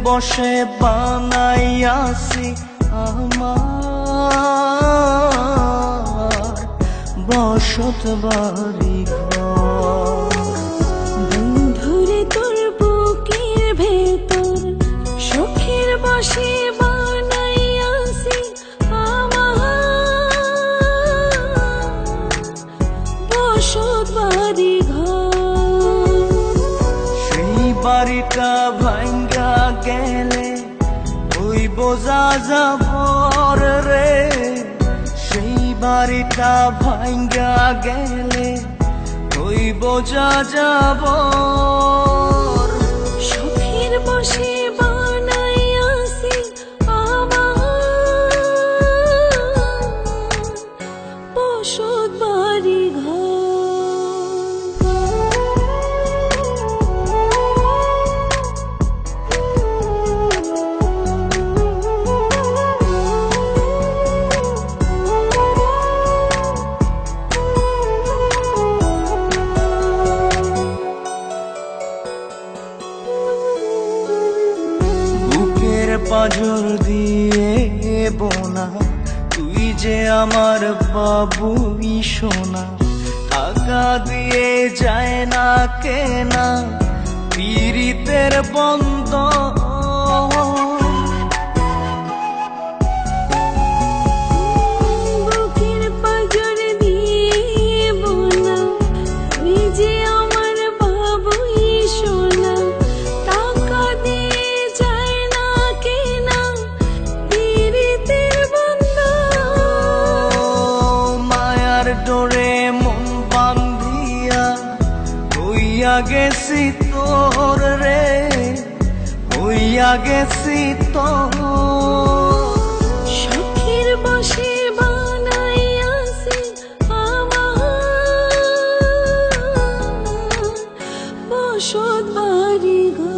বসে বানাইয়াছি আমার বসত বাড়ি ঘর। বন্ধুরে তোর বুকের ভেতর সুখের বসে বানাইয়াছি আমার বসত বাড়ি ঘর। সেই বাড়িটা ভাঙ্গা গেলে ওই বোঝা যাবর রে, সেই বাড়িটা ভাঙ্গা গেলে ওই বোঝা যাবর। সুখের বসে বানাইয়াছি আমার বসত বাড়ি ঘর। পাঁজর দিয়ে বোনা তুই যে আমার বাবুই সোনা, টাকা দিয়ে যায় না কেনা পীড়িতের বন্ধ। বুকের পাঁজর দিয়ে বোনা তুই যে আমার বাবুই সোনা, টাকা দিয়ে যায় না কেনা পীড়িতের বন্ধন। মায়ার ডোরে মন বান্ধিয়া হইয়া গেছি তোর রে, হইয়া গেছি তোর। সুখের বসে বানাইয়াছি আমার বসত বাড়ি ঘর।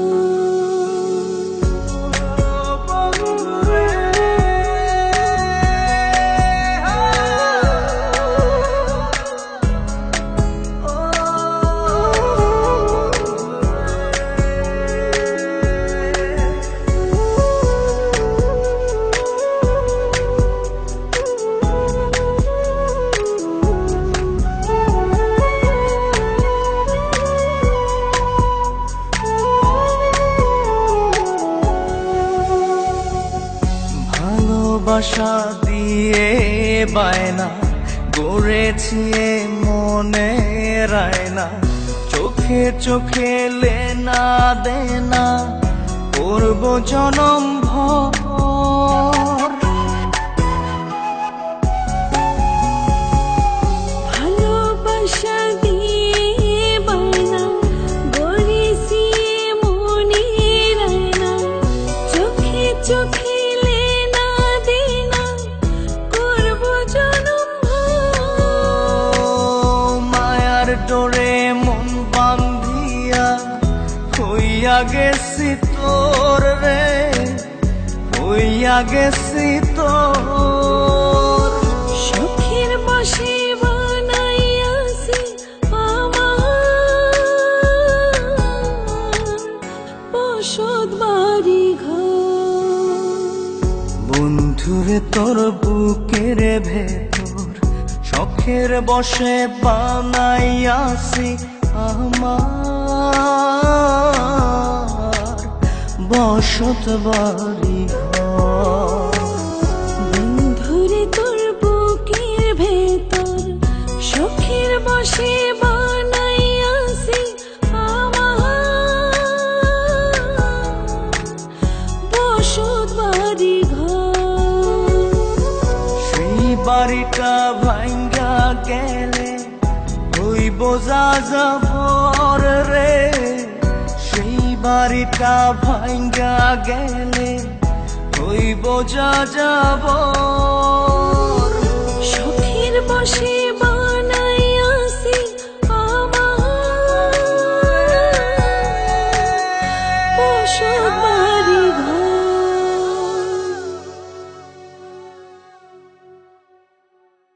ভালোবাসা দিয়ে বায়না গড়েছি মনে রায়না, চোখে চোখে লেনা দেনা করব জনম ভর। ভালোবাসা দিয়ে বায়না গড়েছি মনে রায়না, চোখে চোখে লেনা দেনা করব জনম ভর। মায়ার ডোরে মন বান্ধিয়া হইয়া গেছি তোর রে, হইয়া গেছি তোর। সুখের বসে বানাইয়াছি আমার বসত বাড়ি ঘর। বন্ধুরে তোর বুকের ভেতর শখের বসে বানাইয়াছি আমার বসত বাড়ি ঘর। বন্ধুরে তোর বুকের ভেতর সুখের বসে বানাইয়াছি আমার বসত বাড়ি ঘর। সেই বাড়িটা ভাঙ্গা গেলে ওই বোঝা যাবর রে, সেই বাড়িটা ভাঙ্গা গেলে ওই বোঝা যাবর।